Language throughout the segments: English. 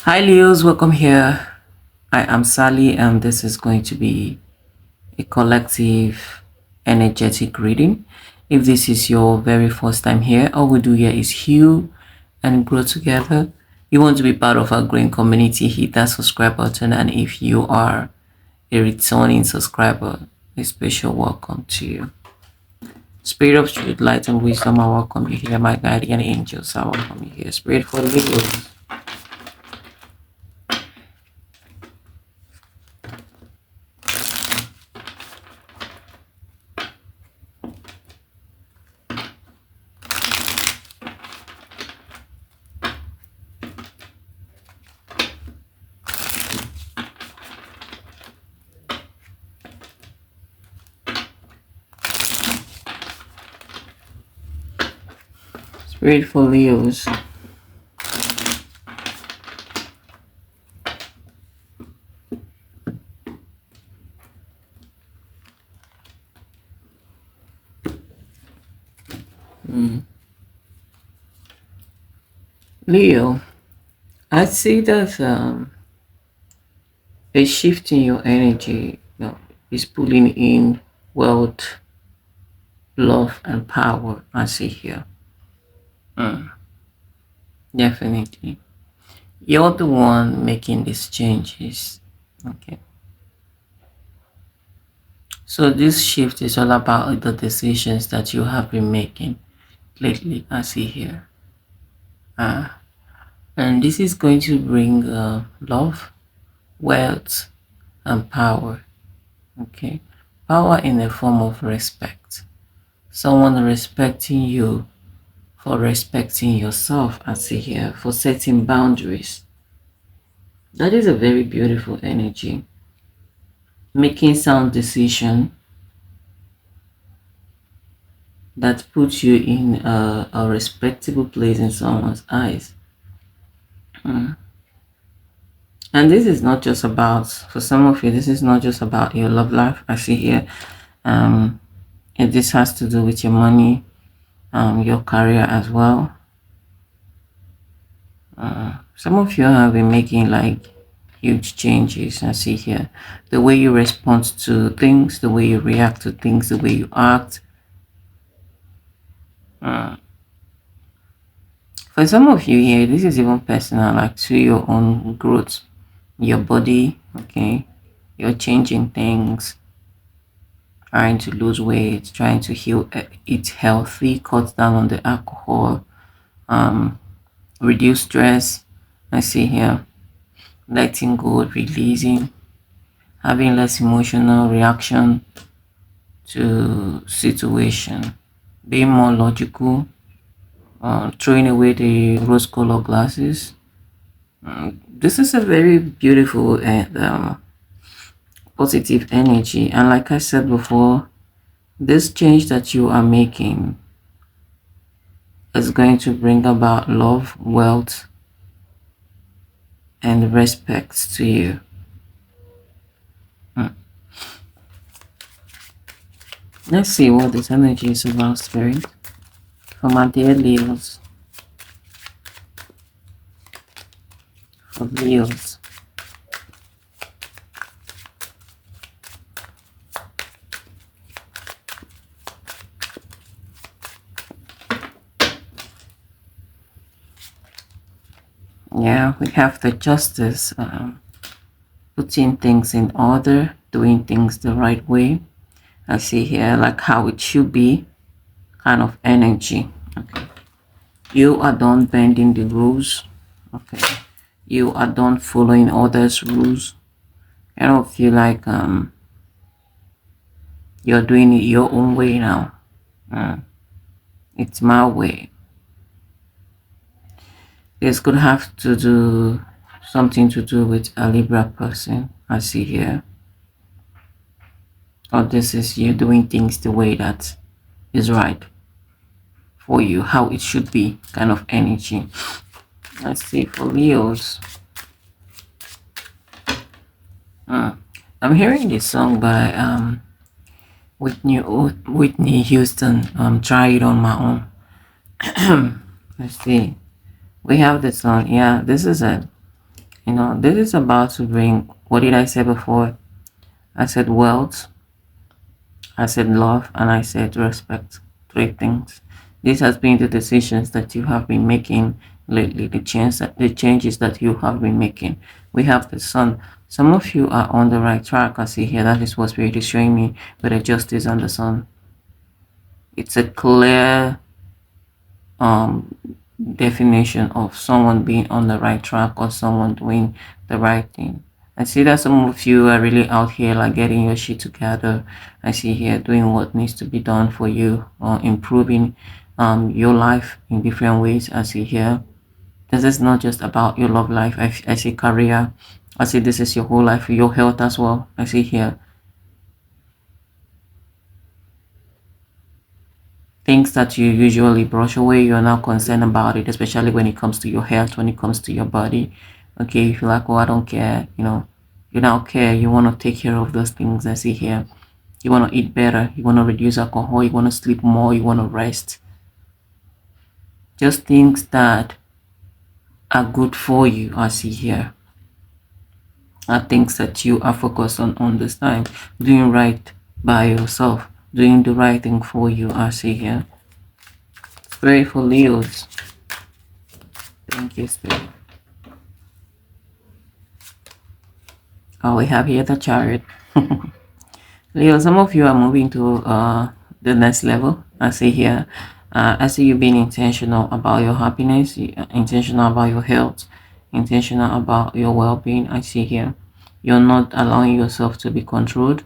Hi Leos, welcome here. I am Sally, and this is going to be a collective energetic reading. If this is your very first time here, all we do here is heal and grow together. You want to be part of our growing community, hit that subscribe button, and if you are a returning subscriber, a special welcome to you. Spirit of truth, light, and wisdom, I welcome you here. My guardian angels, I welcome you here. Spirit for Leos. Spirit for Leos. Leo, I see that a shift in your energy is pulling in wealth, love, and power. I see here. Mm, definitely. You're the one making these changes. Okay. So this shift is all about the decisions that you have been making lately. I see here. Uh, and this is going to bring love, wealth, and power. Okay. Power in the form of respect. Someone respecting you for respecting yourself, I see here, for setting boundaries. That is a very beautiful energy. Making sound decision that puts you in a respectable place in someone's eyes. Mm. And this is not just about, for some of you, this is not just about your love life. I see here, um, and this has to do with your money, your career as well. Some of you have been making like huge changes. I see here the way you respond to things, the way you react to things, the way you act. Uh, for some of you here, this is even personal, like to your own growth, your body. Okay, you're changing things, trying to lose weight, trying to heal, eat healthy, cut down on the alcohol, um, reduce stress. I see here letting go, releasing, having less emotional reaction to situation, being more logical, throwing away the rose colored glasses. This is a very beautiful and positive energy. And like I said before, this change that you are making is going to bring about love, wealth, and respect to you. Mm. Let's see what this energy is about, Spirit. For my dear Leos, for Leos. Yeah, we have the justice, putting things in order, doing things the right way. I see here like how it should be, kind of energy. Okay, you are done bending the rules. Okay, you are done following others' rules. I don't feel like you're doing it your own way now. Uh, it's my way. This could have to do something to do with a Libra person. I see here. Or this is you doing things the way that is right for you, how it should be, kind of energy. Let's see for Leos. I'm hearing this song by Whitney Houston. Try it on my own. Let's see. We have this song. Yeah, this is a This is about to bring, what did I say before? I said wealth, I said love, and I said respect. Three things. This has been the decisions that you have been making lately, the changes that you have been making. We have the sun. Some of you are on the right track. I see here. That is what Spirit is showing me with the justice and the sun. It's a clear um definition of someone being on the right track or someone doing the right thing. I see that some of you are really out here like getting your shit together. I see here doing what needs to be done for you or improving your life in different ways. I see here this is not just about your love life. I see career. I see this is your whole life, your health as well. I see here things that you usually brush away, you're not concerned about it, especially when it comes to your health, when it comes to your body. Okay, you feel like, oh, I don't care, you don't care, you want to take care of those things. I see here. You want to eat better, you want to reduce alcohol, you want to sleep more, you want to rest. Just things that are good for you, I see here. Are things that you are focused on this time. Doing right by yourself, doing the right thing for you, I see here. Spirit for Leos. Thank you, Spirit. Oh, we have here the Chariot. Leo, some of you are moving to the next level. I see here. I see you being intentional about your happiness, intentional about your health, intentional about your well-being. I see here. You're not allowing yourself to be controlled,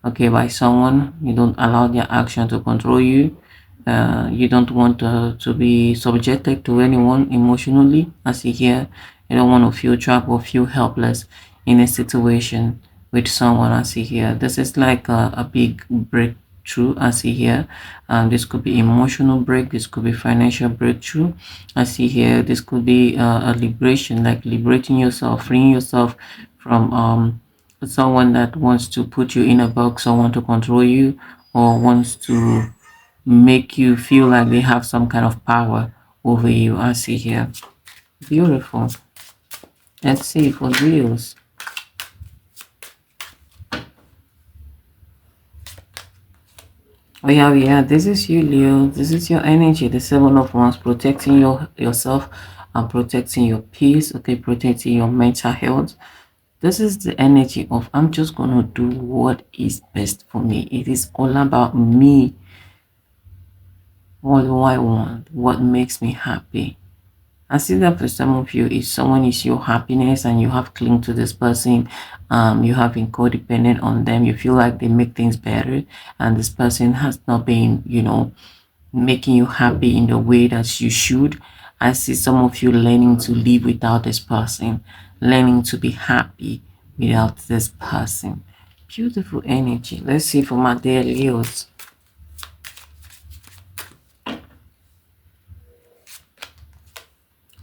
okay, by someone. You don't allow their action to control you. You don't want to be subjected to anyone emotionally. I see here. You don't want to feel trapped or feel helpless in a situation with someone. I see here. This is like a big breakthrough. I see here. This could be emotional break. This could be financial breakthrough. I see here. This could be a liberation, like liberating yourself, freeing yourself from someone that wants to put you in a box, someone to control you, or wants to make you feel like they have some kind of power over you. I see here. Beautiful. Let's see for Leos. Oh yeah, yeah, this is you, Leo. This is your energy, the Seven of Wands, protecting yourself and protecting your peace, okay, protecting your mental health. This is the energy of I'm just gonna do what is best for me. It is all about me. What do I want? What makes me happy? I see that for some of you, if someone is your happiness and you have clung to this person, you have been codependent on them, you feel like they make things better, and this person has not been, making you happy in the way that you should. I see some of you learning to live without this person, learning to be happy without this person. Beautiful energy. Let's see for my dear Leos.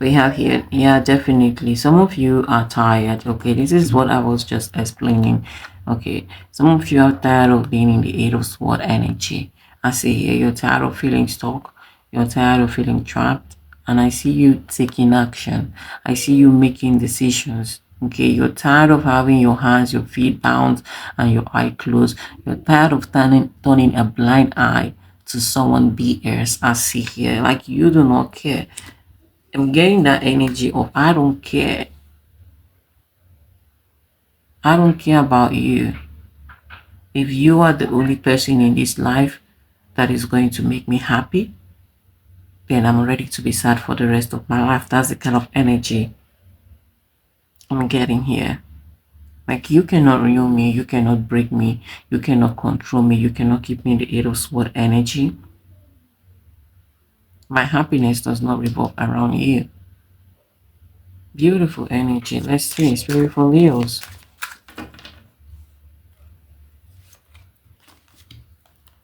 We have here, yeah, definitely some of you are tired. Okay, this is what I was just explaining. Okay, some of you are tired of being in the Eight of Sword energy. I see here you're tired of feeling stuck, you're tired of feeling trapped, and I see you taking action. I see you making decisions. Okay, you're tired of having your hands, your feet bound, and your eye closed. You're tired of turning a blind eye to someone BS. I see here, like you do not care. I'm getting that energy of I don't care. I don't care about you. If you are the only person in this life that is going to make me happy, then I'm ready to be sad for the rest of my life. That's the kind of energy I'm getting here. Like you cannot ruin me, you cannot break me, you cannot control me, you cannot keep me in the Eight of Sword energy. My happiness does not revolve around you. Beautiful energy. Let's see, Spirit for Leos.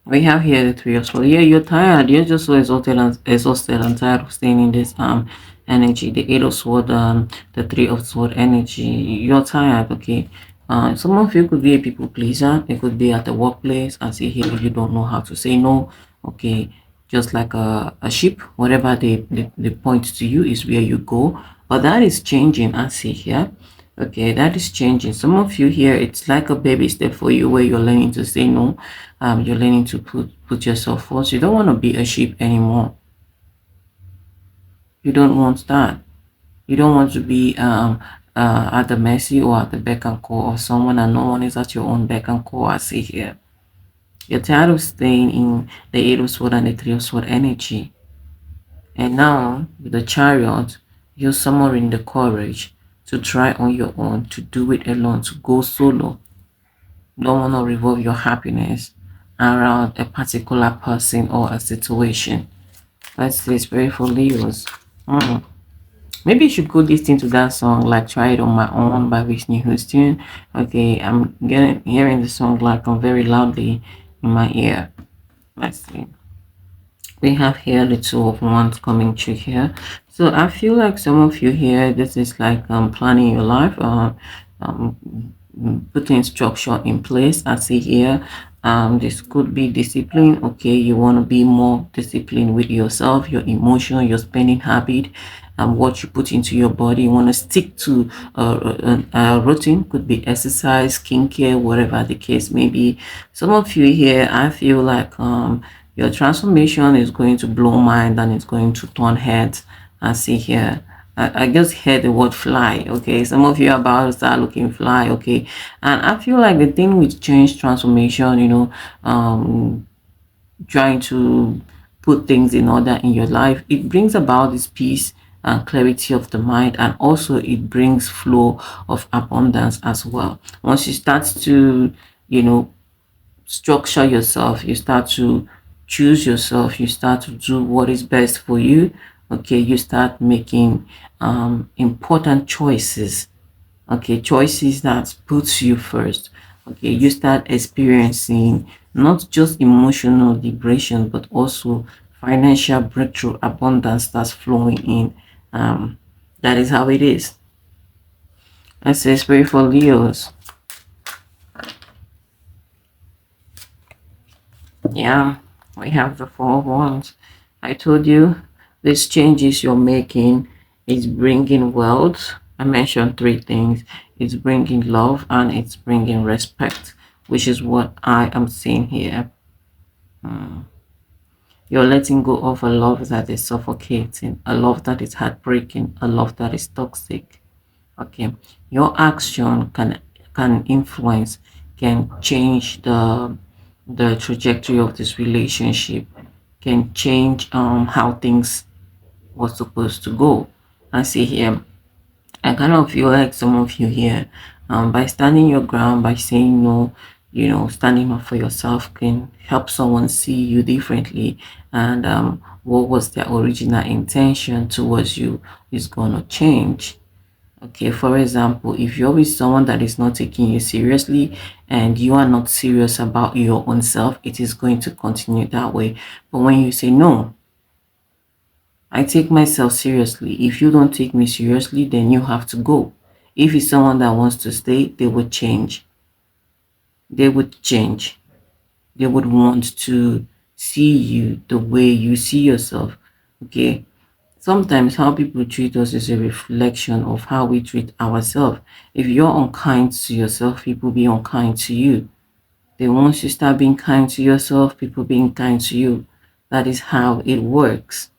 We have here the Three of Swords. Yeah, you're tired. You're just so exhausted and tired of staying in this energy. The Eight of Swords, the Three of Swords energy. You're tired, okay? Some of you could be a people pleaser. It could be at the workplace. I see here you don't know how to say no. Okay, just like a ship, whatever they point to you is where you go. But that is changing. I see here. Okay, that is changing. Some of you here, it's like a baby step for you where you're learning to say no. You're learning to put yourself first. You don't want to be a sheep anymore. You don't want that. You don't want to be at the mercy or at the beck and call of someone, and no one is at your own beck and call. I see here. You're tired of staying in the Eight of Sword and the Three of Sword energy. And now, with the Chariot, you're summoning the courage to try on your own, to do it alone, to go solo. Don't want to revolve your happiness around a particular person or a situation. Let's say it's very for Leos. Mm. Maybe you should go listen to that song, like "Try It on My Own" by Whitney Houston. Okay, I'm getting hearing the song like very loudly in my ear. Let's see. We have here the Two of Wands coming through here. So I feel like some of you here, this is like planning your life, um putting structure in place. I see here, this could be discipline. Okay, you want to be more disciplined with yourself, your emotion, your spending habit, and what you put into your body. You want to stick to a routine. Could be exercise, skincare, whatever the case may be. Some of you here, I feel like your transformation is going to blow mind and it's going to turn heads. I see here. I just heard the word fly. Okay, some of you are about to start looking fly. Okay, and I feel like the thing with change transformation, trying to put things in order in your life, it brings about this peace and clarity of the mind, and also it brings flow of abundance as well. Once you start to, you know, structure yourself, you start to choose yourself, you start to do what is best for you. Okay, you start making important choices. Okay, choices that puts you first. Okay, you start experiencing not just emotional liberation but also financial breakthrough, abundance that's flowing in. That is how it is. I say spirit for Leos. Yeah, we have the Four of Wands. I told you these changes you're making is bringing wealth. I mentioned three things. It's bringing love and it's bringing respect, which is what I am seeing here. You're letting go of a love that is suffocating, a love that is heartbreaking, a love that is toxic. Okay, your action can influence, can change the trajectory of this relationship, can change how things were supposed to go. I see here, I kind of feel like some of you here, by standing your ground, by saying no, standing up for yourself can help someone see you differently, and what was their original intention towards you is gonna change. Okay, for example, if you're with someone that is not taking you seriously and you are not serious about your own self, it is going to continue that way. But when you say, no, I take myself seriously. If you don't take me seriously, then you have to go. If it's someone that wants to stay, they would change. They would change. They would want to see you the way you see yourself. Okay, sometimes how people treat us is a reflection of how we treat ourselves. If you're unkind to yourself, people be unkind to you. Then once you start being kind to yourself, people being kind to you. That is how it works.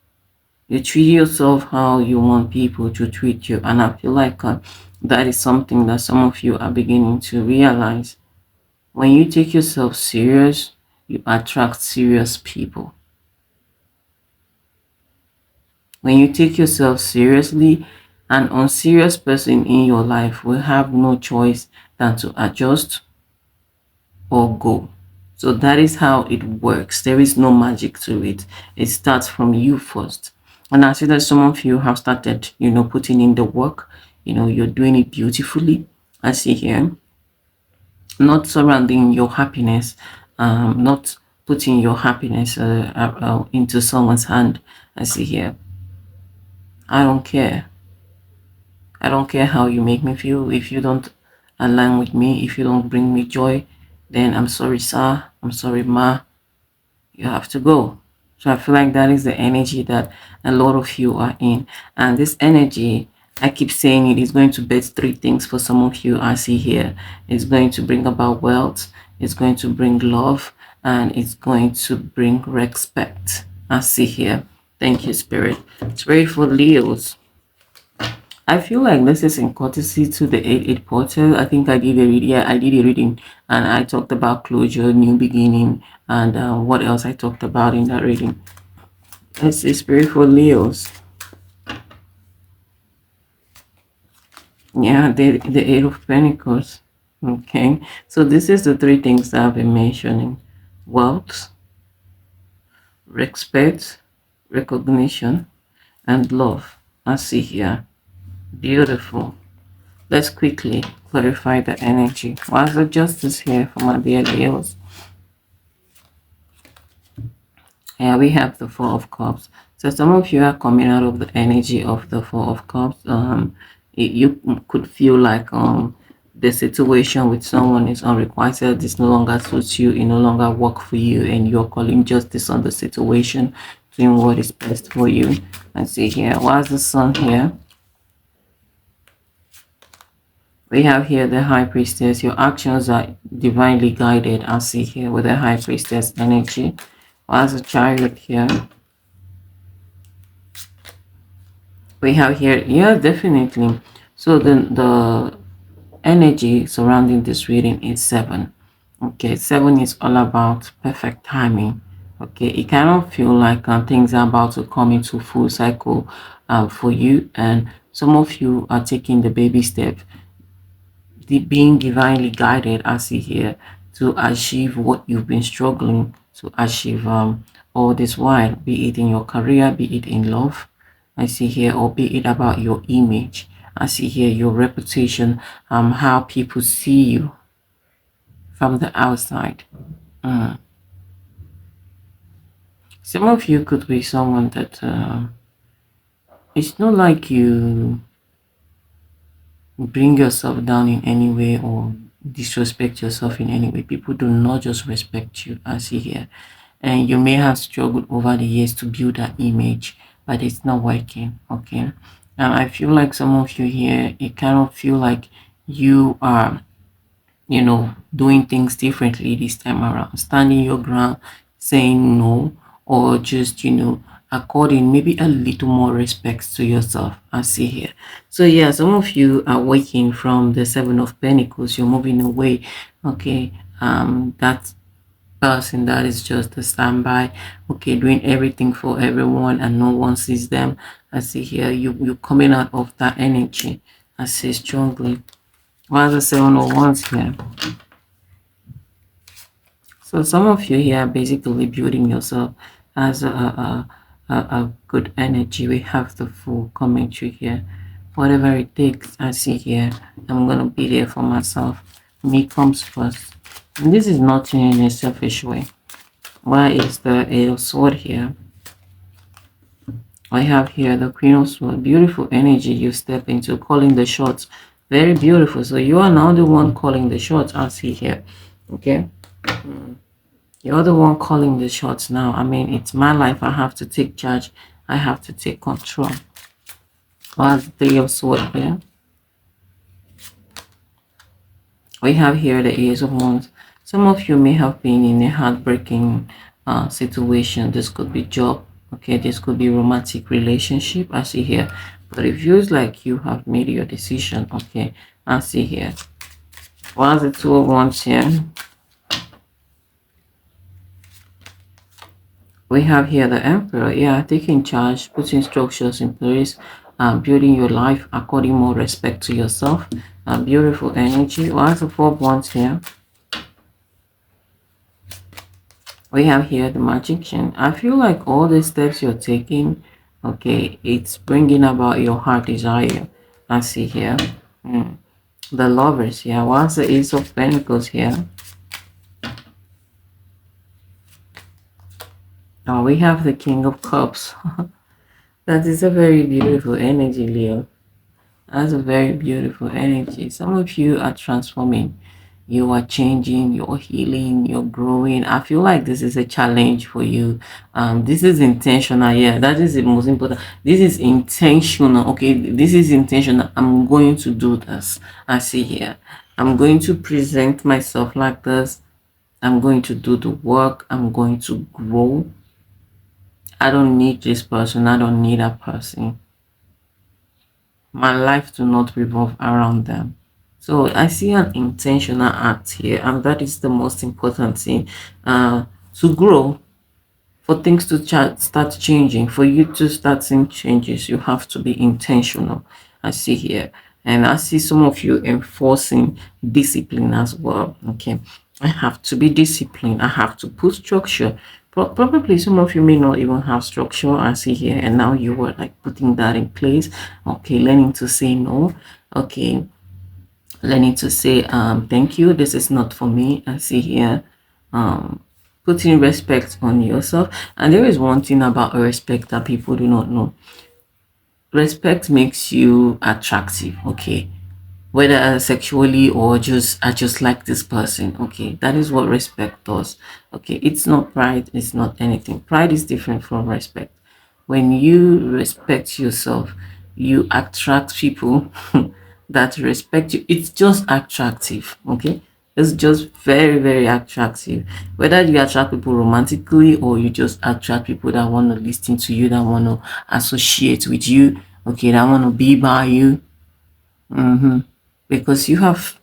You treat yourself how you want people to treat you. And I feel like that is something that some of you are beginning to realize. When you take yourself serious, you attract serious people. When you take yourself seriously, an unserious person in your life will have no choice than to adjust or go. So that is how it works. There is no magic to it. It starts from you first. And I see that some of you have started, putting in the work. You're doing it beautifully. I see here, not surrounding your happiness, not putting your happiness into someone's hand. I see here. I don't care. I don't care how you make me feel. If you don't align with me, if you don't bring me joy, then I'm sorry, sir. I'm sorry, ma. You have to go. So I feel like that is the energy that a lot of you are in. And this energy, I keep saying it is going to bet three things for some of you. I see here. It's going to bring about wealth, it's going to bring love, and it's going to bring respect. I see here. Thank you, Spirit. Spirit for Leos. I feel like this is in courtesy to the 8-8 portal. I think I did a reading. Yeah, I did a reading, and I talked about closure, new beginning, and what else I talked about in that reading. Let's see, Spirit for Leos. Yeah, the Eight of Pentacles. Okay, so this is the three things that I've been mentioning: wealth, respect, recognition, and love. I see here. Beautiful. Let's quickly clarify the energy. What's the justice here for my dear Leos? Yeah, we have the Four of Cups. So some of you are coming out of the energy of the Four of Cups. You could feel like the situation with someone is unrequited. This no longer suits you. It no longer work for you, and you're calling justice on the situation, doing what is best for you. Let's see here. What's the Sun here? We have here the High Priestess. Your actions are divinely guided. I see here with the High Priestess energy. What's the Chariot here? We have here, yeah, definitely. So the energy surrounding this reading is 7. Okay, 7 is all about perfect timing. Okay, it cannot feel like things are about to come into full cycle for you, and some of you are taking the baby step, being divinely guided, I see here, to achieve what you've been struggling to achieve all this while, be it in your career, be it in love, I see here, or be it about your image. I see here your reputation, how people see you from the outside. Some of you could be someone that it's not like you bring yourself down in any way or disrespect yourself in any way. People do not just respect you, I see here. And you may have struggled over the years to build that image, but it's not working. Okay. And I feel like some of you here, it kind of feel like you are, doing things differently this time around, standing your ground, saying no, or just, according maybe a little more respect to yourself. I see here. So yeah, some of you are waking from the Seven of Pentacles. You're moving away. Okay. That person that is just a standby, okay, doing everything for everyone and no one sees them. I see here you coming out of that energy. I see strongly. Why the 7 of Wands here? So some of you here are basically building yourself as a good energy. We have the full commentary here. Whatever it takes, I see here, I'm gonna be there for myself. Me comes first. And this is not in a selfish way. Why is the Eight of Sword here? I have here the Queen of Sword. Beautiful energy you step into, calling the shots. Very beautiful. So you are now the one calling the shots. I see here. Okay. You're the one calling the shots now. I mean, it's my life. I have to take charge. I have to take control. What's the Three of Swords here? We have here the Ace of Wands. Some of you may have been in a heartbreaking situation. This could be job. Okay, this could be romantic relationship. I see here. But it feels like you have made your decision. Okay, I see here. What's the Two of Wands here? We have here the Emperor. Yeah, taking charge, putting structures in place, building your life, according more respect to yourself. Beautiful energy. What's the Four of Wands here? We have here the Magician. I feel like all the steps you're taking, okay, it's bringing about your heart desire. I see here. The Lovers here. What's the Ace of Pentacles here? Now we have the King of Cups. That is a very beautiful energy, Leo. That's a very beautiful energy. Some of you are transforming You are changing, you're healing, you're growing. I feel like this is a challenge for you. This is intentional. Yeah, that is the most important. This is intentional. Okay, this is intentional. I'm going to do this. I see here. I'm going to present myself like this. I'm going to do the work. I'm going to grow. I don't need this person. I don't need that person. My life do not revolve around them. So I see an intentional act here, and that is the most important thing. To grow, for things to start changing, for you to start seeing changes, you have to be intentional. I see here, and I see some of you enforcing discipline as well. Okay, I have to be disciplined. I have to put structure. Probably some of you may not even have structure. I see here, and now you were like putting that in place. Okay, learning to say no. Okay, learning to say thank you, this is not for me. I see here putting respect on yourself. And there is one thing about respect that people do not know. Respect makes you attractive. Okay, whether sexually or just I just like this person. Okay, that is what respect does. Okay, it's not pride, it's not anything. Pride is different from respect. When you respect yourself, you attract people that respect you. It's just attractive. Okay, it's just very, very attractive. Whether you attract people romantically or you just attract people that want to listen to you, that want to associate with you, okay, that want to be by you. Because you have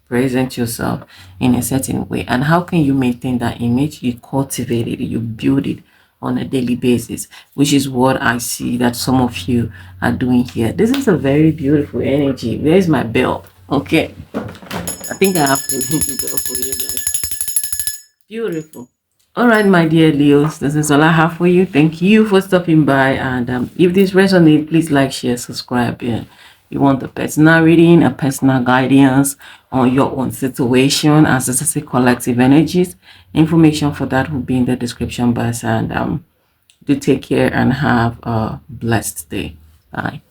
present yourself in a certain way. And how can you maintain that image? You cultivate it, you build it on a daily basis, which is what I see that some of you are doing here. This is a very beautiful energy. Where's my bell? Okay, I think I have to ring the bell for you guys. Beautiful. All right, my dear Leos, this is all I have for you. Thank you for stopping by. And if this resonates, please like, share, subscribe. Yeah. You want a personal reading, a personal guidance on your own situation, as this is a collective energies. Information for that will be in the description box. And do take care and have a blessed day. Bye.